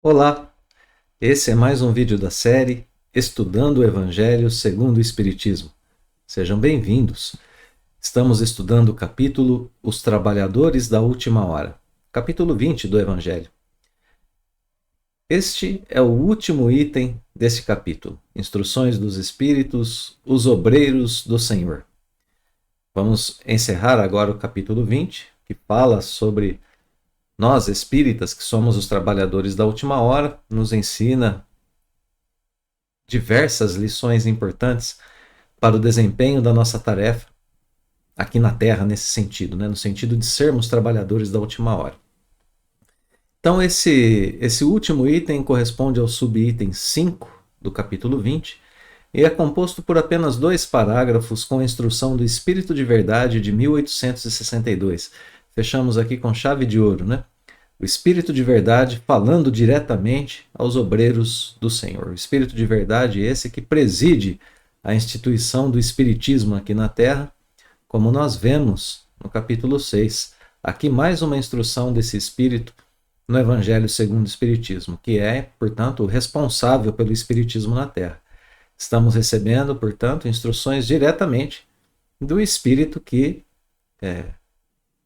Olá, esse é mais um vídeo da série Estudando o Evangelho segundo o Espiritismo. Sejam bem-vindos. Estamos estudando o capítulo Os Trabalhadores da Última Hora, capítulo 20 do Evangelho. Este é o último item desse capítulo, Instruções dos Espíritos, os Obreiros do Senhor. Vamos encerrar agora o capítulo 20, que fala sobre nós, espíritas, que somos os trabalhadores da última hora, nos ensina diversas lições importantes para o desempenho da nossa tarefa aqui na Terra, nesse sentido, no sentido de sermos trabalhadores da última hora. Então, esse último item corresponde ao subitem 5 do capítulo 20 e é composto por apenas 2 parágrafos com a instrução do Espírito de Verdade de 1862. Fechamos aqui com chave de ouro, O Espírito de Verdade falando diretamente aos obreiros do Senhor. O Espírito de Verdade esse que preside a instituição do Espiritismo aqui na Terra, como nós vemos no capítulo 6. Aqui mais uma instrução desse Espírito no Evangelho segundo o Espiritismo, que é, portanto, o responsável pelo Espiritismo na Terra. Estamos recebendo, portanto, instruções diretamente do Espírito que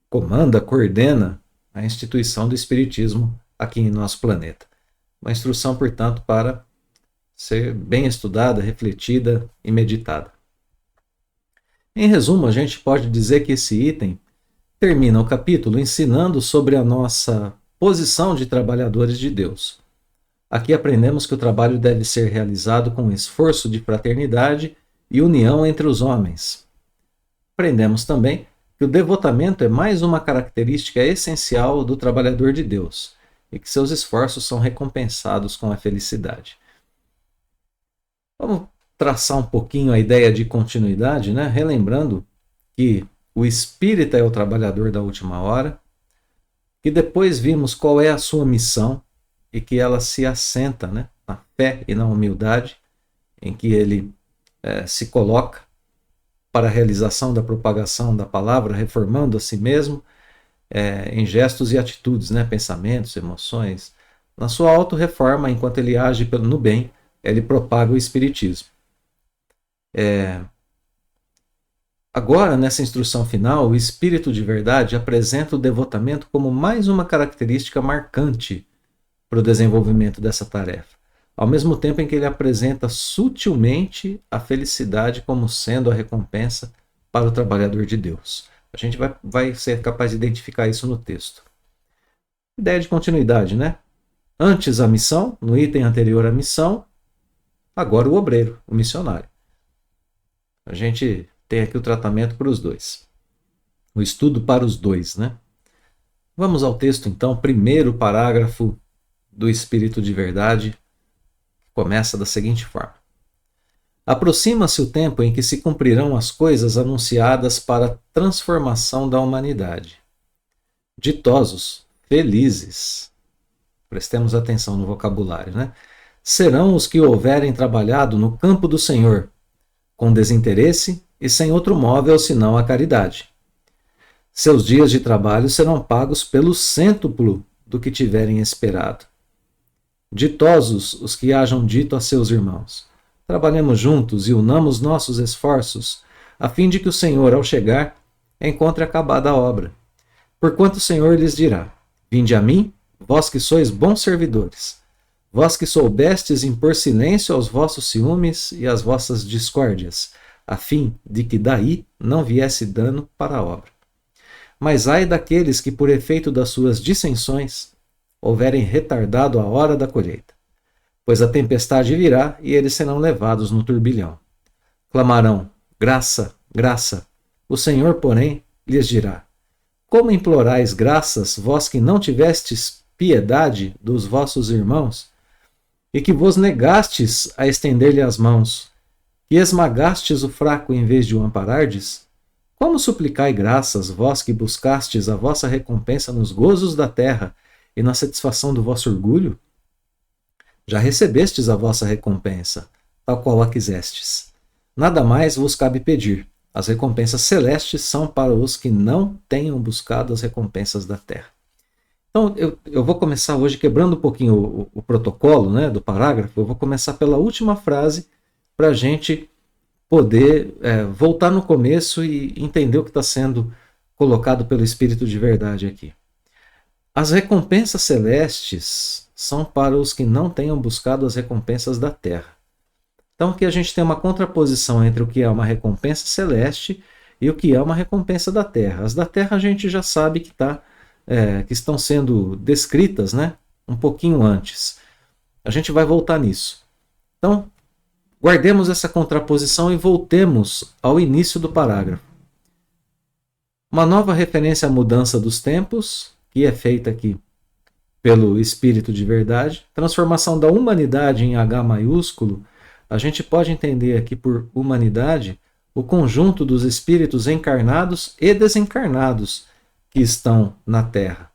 comanda, coordena a instituição do Espiritismo aqui em nosso planeta. Uma instrução, portanto, para ser bem estudada, refletida e meditada. Em resumo, a gente pode dizer que esse item termina o capítulo ensinando sobre a nossa posição de trabalhadores de Deus. Aqui aprendemos que o trabalho deve ser realizado com esforço de fraternidade e união entre os homens. Aprendemos também que o devotamento é mais uma característica essencial do trabalhador de Deus e que seus esforços são recompensados com a felicidade. Vamos traçar um pouquinho a ideia de continuidade, relembrando que o espírita é o trabalhador da última hora, que depois vimos qual é a sua missão e que ela se assenta na fé e na humildade em que ele se coloca para a realização da propagação da palavra, reformando a si mesmo em gestos e atitudes, pensamentos, emoções. Na sua auto-reforma, enquanto ele age no bem, ele propaga o Espiritismo. Agora, nessa instrução final, o Espírito de Verdade apresenta o devotamento como mais uma característica marcante para o desenvolvimento dessa tarefa, ao mesmo tempo em que ele apresenta sutilmente a felicidade como sendo a recompensa para o trabalhador de Deus. A gente vai ser capaz de identificar isso no texto. Ideia de continuidade, Antes a missão, no item anterior à missão, agora o obreiro, o missionário. A gente tem aqui o tratamento para os dois. O estudo para os dois, Vamos ao texto, então, primeiro parágrafo do Espírito de Verdade, começa da seguinte forma: aproxima-se o tempo em que se cumprirão as coisas anunciadas para a transformação da humanidade. Ditosos, felizes, prestemos atenção no vocabulário, serão os que houverem trabalhado no campo do Senhor, com desinteresse e sem outro móvel senão a caridade. Seus dias de trabalho serão pagos pelo cêntuplo do que tiverem esperado. Ditosos os que hajam dito a seus irmãos: trabalhemos juntos e unamos nossos esforços, a fim de que o Senhor, ao chegar, encontre acabada a obra. Porquanto o Senhor lhes dirá: vinde a mim, vós que sois bons servidores, vós que soubestes impor silêncio aos vossos ciúmes e às vossas discórdias, a fim de que daí não viesse dano para a obra. Mas ai daqueles que, por efeito das suas dissensões, houverem retardado a hora da colheita. Pois a tempestade virá e eles serão levados no turbilhão. Clamarão: graça, graça. O Senhor, porém, lhes dirá: como implorais graças, vós que não tivestes piedade dos vossos irmãos, e que vos negastes a estender-lhe as mãos, e esmagastes o fraco em vez de o amparardes? Como suplicai graças, vós que buscastes a vossa recompensa nos gozos da terra e na satisfação do vosso orgulho? Já recebestes a vossa recompensa, tal qual a quisestes. Nada mais vos cabe pedir. As recompensas celestes são para os que não tenham buscado as recompensas da terra. Então, eu vou começar hoje quebrando um pouquinho o protocolo, né, do parágrafo. Eu vou começar pela última frase para a gente poder voltar no começo e entender o que está sendo colocado pelo Espírito de verdade aqui. As recompensas celestes são para os que não tenham buscado as recompensas da terra. Então aqui a gente tem uma contraposição entre o que é uma recompensa celeste e o que é uma recompensa da terra. As da terra a gente já sabe que estão sendo descritas, né, um pouquinho antes. A gente vai voltar nisso. Então, guardemos essa contraposição e voltemos ao início do parágrafo. Uma nova referência à mudança dos tempos, que é feita aqui pelo Espírito de verdade. Transformação da humanidade em H maiúsculo. A gente pode entender aqui por humanidade o conjunto dos espíritos encarnados e desencarnados que estão na Terra.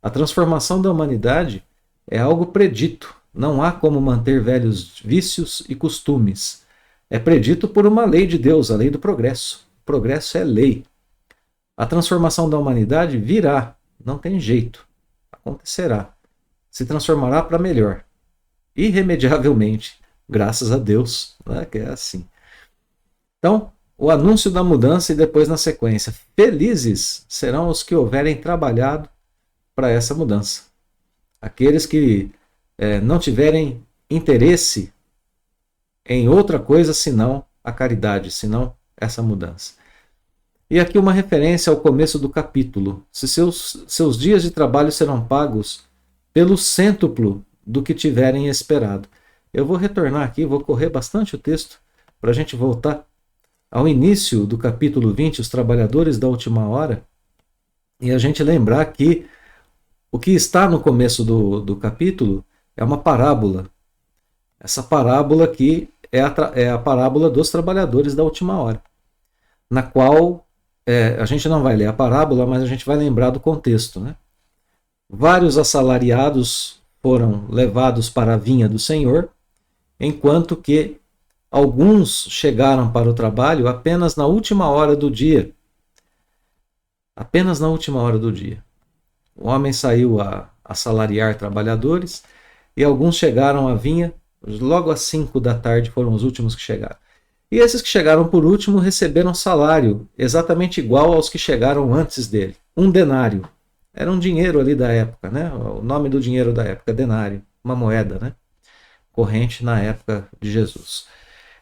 A transformação da humanidade é algo predito. Não há como manter velhos vícios e costumes. É predito por uma lei de Deus, a lei do progresso. O progresso é lei. A transformação da humanidade virá, não tem jeito. Acontecerá. Se transformará para melhor. Irremediavelmente. Graças a Deus, né, que é assim. Então, o anúncio da mudança e depois na sequência. Felizes serão os que houverem trabalhado para essa mudança. Aqueles que não tiverem interesse em outra coisa senão a caridade, senão essa mudança. E aqui uma referência ao começo do capítulo. Se seus dias de trabalho serão pagos pelo cêntuplo do que tiverem esperado. Eu vou retornar aqui, vou correr bastante o texto para a gente voltar ao início do capítulo 20, os trabalhadores da última hora, e a gente lembrar que o que está no começo do capítulo é uma parábola. Essa parábola aqui é a parábola dos trabalhadores da última hora, na qual a gente não vai ler a parábola, mas a gente vai lembrar do contexto, né? Vários assalariados foram levados para a vinha do Senhor, enquanto que alguns chegaram para o trabalho apenas na última hora do dia. Apenas na última hora do dia. O homem saiu a assalariar trabalhadores e alguns chegaram à vinha, logo às 5 da tarde foram os últimos que chegaram. E esses que chegaram por último receberam salário exatamente igual aos que chegaram antes dele. 1 denário. Era um dinheiro ali da época, né? O nome do dinheiro da época, denário, uma moeda, né? Corrente na época de Jesus.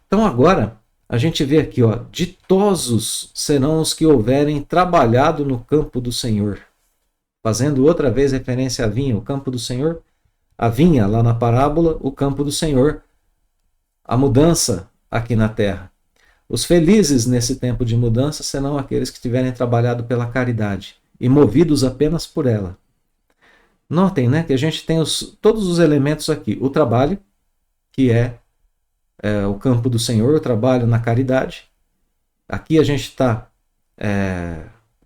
Então agora a gente vê aqui, ó, ditosos serão os que houverem trabalhado no campo do Senhor. Fazendo outra vez referência à vinha, o campo do Senhor, a vinha lá na parábola, o campo do Senhor, a mudança aqui na terra. Os felizes nesse tempo de mudança serão aqueles que tiverem trabalhado pela caridade e movidos apenas por ela. Notem, né, que a gente tem todos os elementos aqui. O trabalho, que é o campo do Senhor, o trabalho na caridade. Aqui a gente está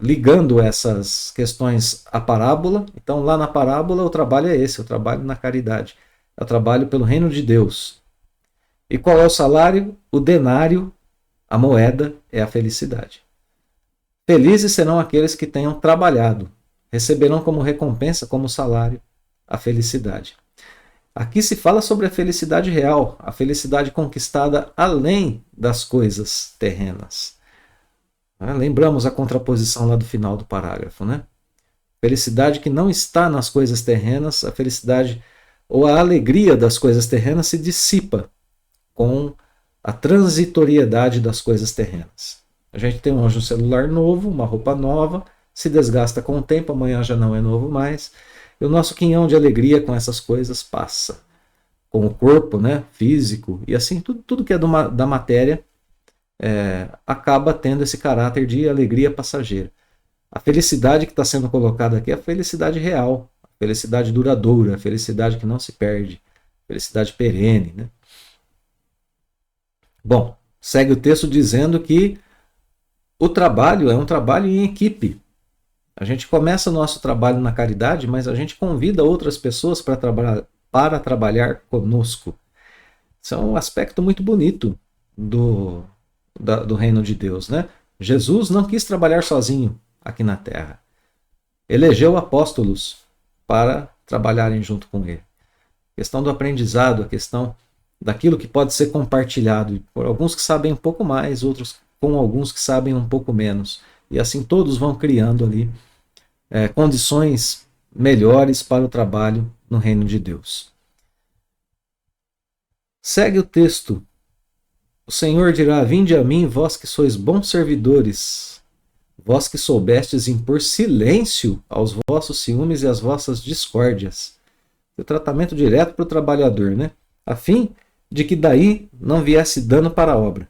ligando essas questões à parábola. Então, lá na parábola, o trabalho é esse, o trabalho na caridade. É o trabalho pelo reino de Deus. E qual é o salário? O denário, a moeda, é a felicidade. Felizes serão aqueles que tenham trabalhado. Receberão como recompensa, como salário, a felicidade. Aqui se fala sobre a felicidade real, a felicidade conquistada além das coisas terrenas. Lembramos a contraposição lá do final do parágrafo, né? Felicidade que não está nas coisas terrenas, a felicidade ou a alegria das coisas terrenas se dissipa com a transitoriedade das coisas terrenas. A gente tem um celular novo, uma roupa nova, se desgasta com o tempo, amanhã já não é novo mais. E o nosso quinhão de alegria com essas coisas passa. Com o corpo, né, físico, e assim, tudo que é da matéria acaba tendo esse caráter de alegria passageira. A felicidade que está sendo colocada aqui é a felicidade real, a felicidade duradoura, a felicidade que não se perde, a felicidade perene, né? Bom, segue o texto dizendo que o trabalho é um trabalho em equipe. A gente começa o nosso trabalho na caridade, mas a gente convida outras pessoas para trabalhar conosco. Isso é um aspecto muito bonito do reino de Deus, né? Jesus não quis trabalhar sozinho aqui na terra. Elegeu apóstolos para trabalharem junto com ele. A questão do aprendizado, a questão daquilo que pode ser compartilhado por alguns que sabem um pouco mais, outros com alguns que sabem um pouco menos. E assim todos vão criando ali condições melhores para o trabalho no reino de Deus. Segue o texto. O Senhor dirá: vinde a mim, vós que sois bons servidores, vós que soubestes impor silêncio aos vossos ciúmes e às vossas discórdias. O tratamento direto para o trabalhador, né? A fim de que daí não viesse dano para a obra.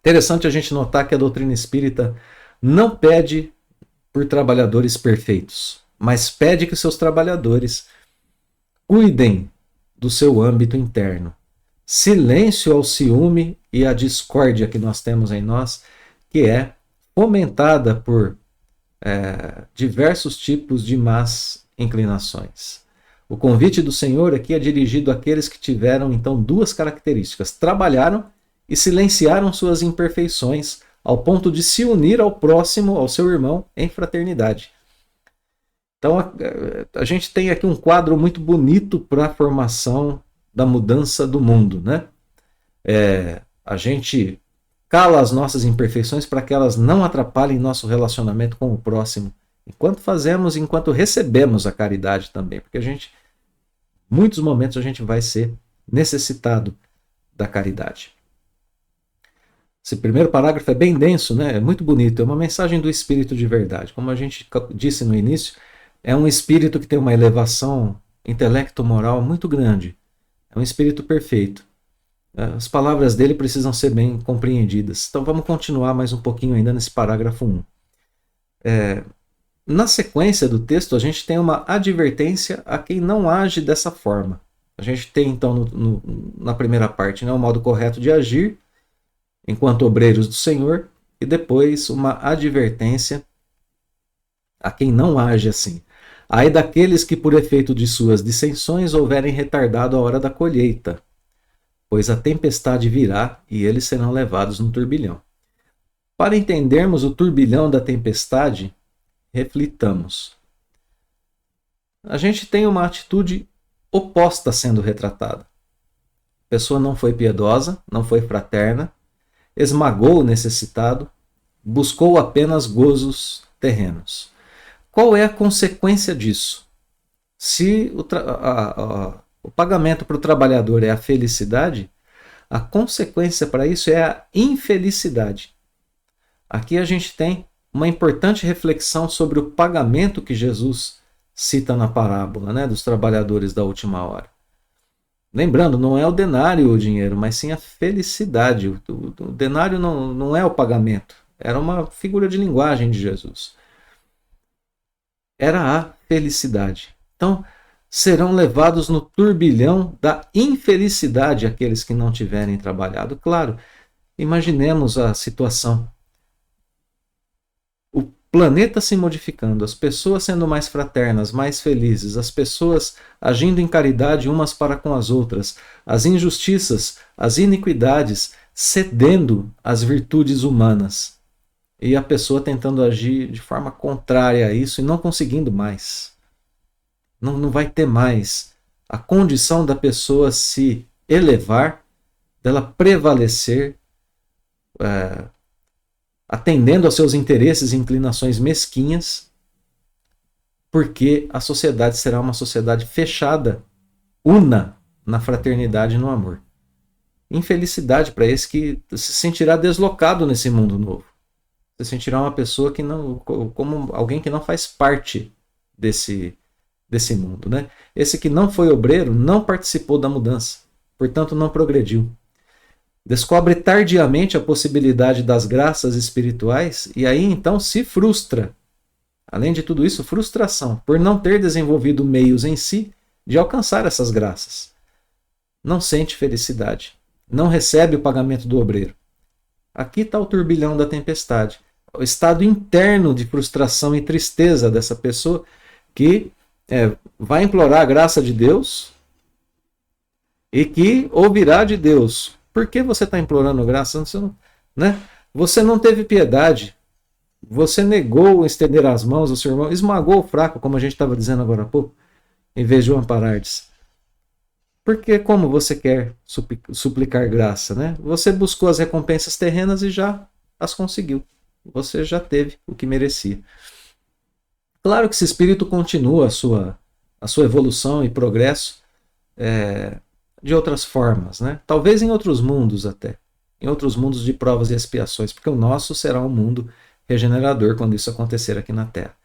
Interessante a gente notar que a doutrina espírita não pede por trabalhadores perfeitos, mas pede que seus trabalhadores cuidem do seu âmbito interno. Silêncio ao ciúme e à discórdia que nós temos em nós, que é fomentada por diversos tipos de más inclinações. O convite do Senhor aqui é dirigido àqueles que tiveram então duas características: trabalharam e silenciaram suas imperfeições ao ponto de se unir ao próximo, ao seu irmão, em fraternidade. Então a gente tem aqui um quadro muito bonito para a formação da mudança do mundo, né? A gente cala as nossas imperfeições para que elas não atrapalhem nosso relacionamento com o próximo, enquanto recebemos a caridade também, porque muitos momentos a gente vai ser necessitado da caridade. Esse primeiro parágrafo é bem denso, né? É muito bonito, é uma mensagem do espírito de verdade. Como a gente disse no início, é um espírito que tem uma elevação intelecto-moral muito grande. É um espírito perfeito. As palavras dele precisam ser bem compreendidas. Então vamos continuar mais um pouquinho ainda nesse parágrafo 1. Na sequência do texto, a gente tem uma advertência a quem não age dessa forma. A gente tem, então, na primeira parte, né, o modo correto de agir enquanto obreiros do Senhor, e depois uma advertência a quem não age assim. Ai daqueles que, por efeito de suas dissensões, houverem retardado a hora da colheita, pois a tempestade virá e eles serão levados no turbilhão. Para entendermos o turbilhão da tempestade, reflitamos. A gente tem uma atitude oposta sendo retratada. A pessoa não foi piedosa, não foi fraterna, esmagou o necessitado, buscou apenas gozos terrenos. Qual é a consequência disso? Se o pagamento para o trabalhador é a felicidade, a consequência para isso é a infelicidade. Aqui a gente tem uma importante reflexão sobre o pagamento que Jesus cita na parábola, né, dos trabalhadores da última hora. Lembrando, não é o denário o dinheiro, mas sim a felicidade. O denário não é o pagamento, era uma figura de linguagem de Jesus. Era a felicidade. Então, serão levados no turbilhão da infelicidade aqueles que não tiverem trabalhado. Claro, imaginemos a situação. O planeta se modificando, as pessoas sendo mais fraternas, mais felizes, as pessoas agindo em caridade umas para com as outras, as injustiças, as iniquidades cedendo às virtudes humanas. E a pessoa tentando agir de forma contrária a isso e não conseguindo mais. Não vai ter mais a condição da pessoa se elevar, dela prevalecer, atendendo aos seus interesses e inclinações mesquinhas, porque a sociedade será uma sociedade fechada, una na fraternidade e no amor. Infelicidade para esse que se sentirá deslocado nesse mundo novo. Se sentirá uma pessoa que não, como alguém que não faz parte desse mundo, né? Esse que não foi obreiro não participou da mudança, portanto não progrediu. Descobre tardiamente a possibilidade das graças espirituais e aí então se frustra. Além de tudo isso, frustração por não ter desenvolvido meios em si de alcançar essas graças. Não sente felicidade, não recebe o pagamento do obreiro. Aqui está o turbilhão da tempestade. O estado interno de frustração e tristeza dessa pessoa que vai implorar a graça de Deus e que ouvirá de Deus. Por que você está implorando graça? Você não teve piedade Você negou estender as mãos ao seu irmão, esmagou o fraco, como a gente estava dizendo agora há pouco, em vez de o amparardes. Porque como você quer suplicar graça, né? Você buscou as recompensas terrenas e já as conseguiu. Você já teve o que merecia. Claro que esse espírito continua a sua evolução e progresso de outras formas, né? Talvez em outros mundos até. Em outros mundos de provas e expiações, porque o nosso será um mundo regenerador quando isso acontecer aqui na Terra.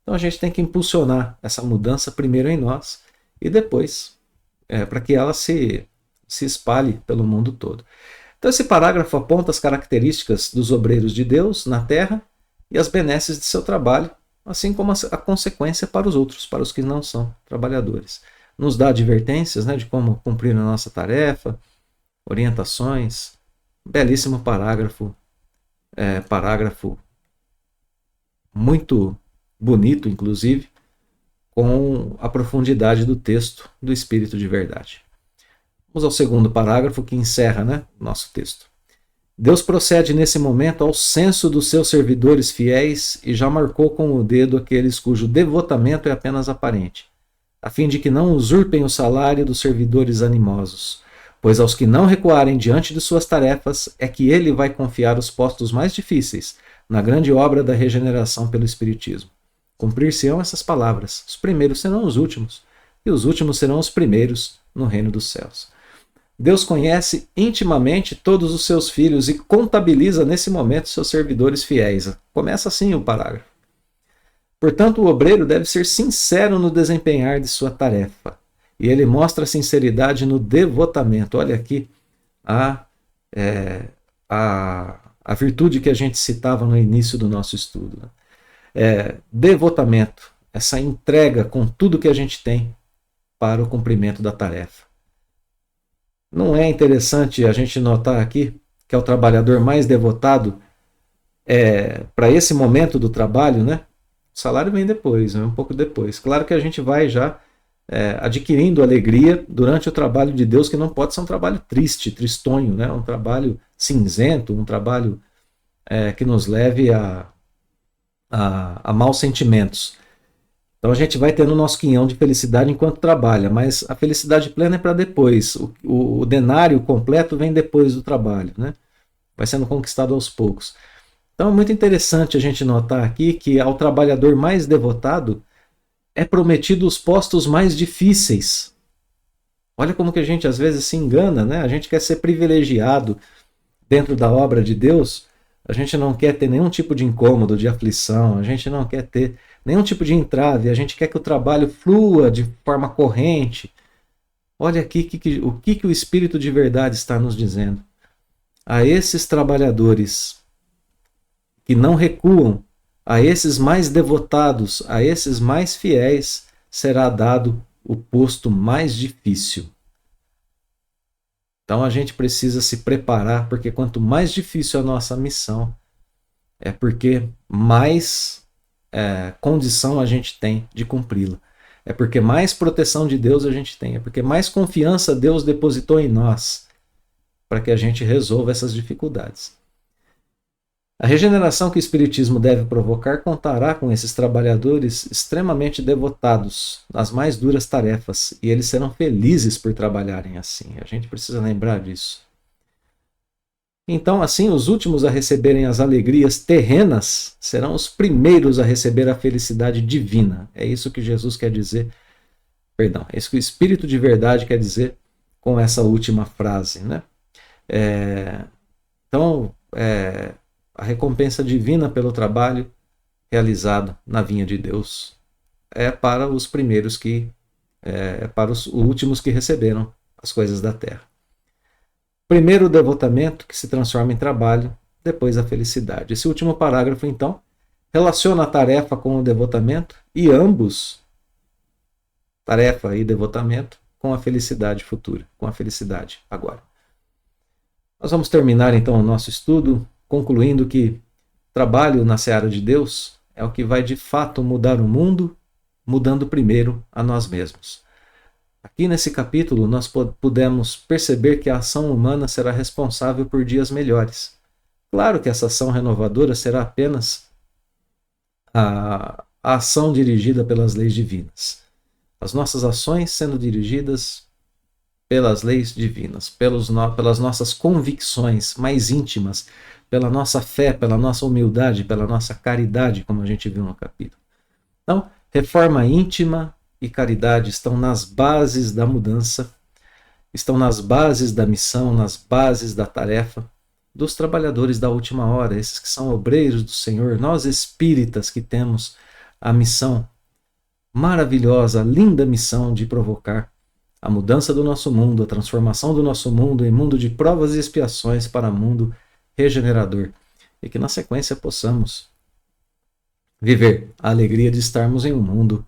Então a gente tem que impulsionar essa mudança primeiro em nós e depois para que ela se espalhe pelo mundo todo. Então esse parágrafo aponta as características dos obreiros de Deus na Terra e as benesses de seu trabalho, assim como a consequência para os outros, para os que não são trabalhadores. Nos dá advertências, né, de como cumprir a nossa tarefa, orientações. Belíssimo parágrafo, parágrafo muito bonito, inclusive, com a profundidade do texto do Espírito de Verdade. Vamos ao segundo parágrafo que encerra, né, nosso texto. Deus procede nesse momento ao censo dos seus servidores fiéis e já marcou com o dedo aqueles cujo devotamento é apenas aparente, a fim de que não usurpem o salário dos servidores animosos, pois aos que não recuarem diante de suas tarefas é que ele vai confiar os postos mais difíceis na grande obra da regeneração pelo Espiritismo. Cumprir-se-ão essas palavras, os primeiros serão os últimos, e os últimos serão os primeiros no reino dos céus. Deus conhece intimamente todos os seus filhos e contabiliza nesse momento seus servidores fiéis. Começa assim o parágrafo. Portanto, o obreiro deve ser sincero no desempenhar de sua tarefa. E ele mostra sinceridade no devotamento. Olha aqui a virtude que a gente citava no início do nosso estudo. Devotamento, essa entrega com tudo que a gente tem para o cumprimento da tarefa. Não é interessante a gente notar aqui que é o trabalhador mais devotado para esse momento do trabalho, né? O salário vem depois, um pouco depois. Claro que a gente vai já adquirindo alegria durante o trabalho de Deus, que não pode ser um trabalho triste, tristonho, né? Um trabalho cinzento, um trabalho que nos leve a maus sentimentos. Então a gente vai tendo o nosso quinhão de felicidade enquanto trabalha, mas a felicidade plena é para depois. O denário completo vem depois do trabalho, né? Vai sendo conquistado aos poucos. Então é muito interessante a gente notar aqui que ao trabalhador mais devotado é prometido os postos mais difíceis. Olha como que a gente às vezes se engana, né? A gente quer ser privilegiado dentro da obra de Deus, a gente não quer ter nenhum tipo de incômodo, de aflição, a gente não quer ter nenhum tipo de entrave, a gente quer que o trabalho flua de forma corrente. Olha aqui o que o Espírito de Verdade está nos dizendo. A esses trabalhadores que não recuam, a esses mais devotados, a esses mais fiéis, será dado o posto mais difícil. Então a gente precisa se preparar, porque quanto mais difícil a nossa missão, é porque mais condição a gente tem de cumpri-la. É porque mais proteção de Deus a gente tem, é porque mais confiança Deus depositou em nós para que a gente resolva essas dificuldades. A regeneração que o Espiritismo deve provocar contará com esses trabalhadores extremamente devotados nas mais duras tarefas, e eles serão felizes por trabalharem assim. A gente precisa lembrar disso. Então, assim, os últimos a receberem as alegrias terrenas serão os primeiros a receber a felicidade divina. É isso que Jesus quer dizer. Perdão, é isso que o Espírito de Verdade quer dizer com essa última frase, né? A recompensa divina pelo trabalho realizado na vinha de Deus é para os primeiros para os últimos que receberam as coisas da terra. Primeiro o devotamento, que se transforma em trabalho, depois a felicidade. Esse último parágrafo, então, relaciona a tarefa com o devotamento e ambos, tarefa e devotamento, com a felicidade futura, com a felicidade agora. Nós vamos terminar, então, o nosso estudo concluindo que trabalho na seara de Deus é o que vai de fato mudar o mundo, mudando primeiro a nós mesmos. Aqui nesse capítulo nós pudemos perceber que a ação humana será responsável por dias melhores. Claro que essa ação renovadora será apenas a ação dirigida pelas leis divinas. As nossas ações sendo dirigidas pelas leis divinas, pelas nossas convicções mais íntimas, pela nossa fé, pela nossa humildade, pela nossa caridade, como a gente viu no capítulo. Então, reforma íntima e caridade estão nas bases da mudança, estão nas bases da missão, nas bases da tarefa dos trabalhadores da última hora, esses que são obreiros do Senhor, nós espíritas que temos a missão maravilhosa, linda missão de provocar a mudança do nosso mundo, a transformação do nosso mundo em mundo de provas e expiações para mundo regenerador. E que na sequência possamos viver a alegria de estarmos em um mundo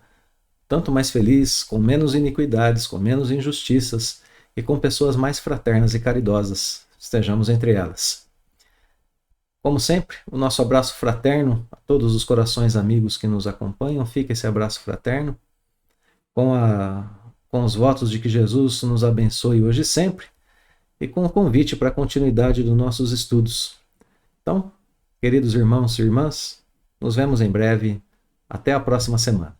tanto mais feliz, com menos iniquidades, com menos injustiças e com pessoas mais fraternas e caridosas. Estejamos entre elas. Como sempre, o nosso abraço fraterno a todos os corações amigos que nos acompanham. Fica esse abraço fraterno com os votos de que Jesus nos abençoe hoje e sempre e com o convite para a continuidade dos nossos estudos. Então, queridos irmãos e irmãs, nos vemos em breve. Até a próxima semana.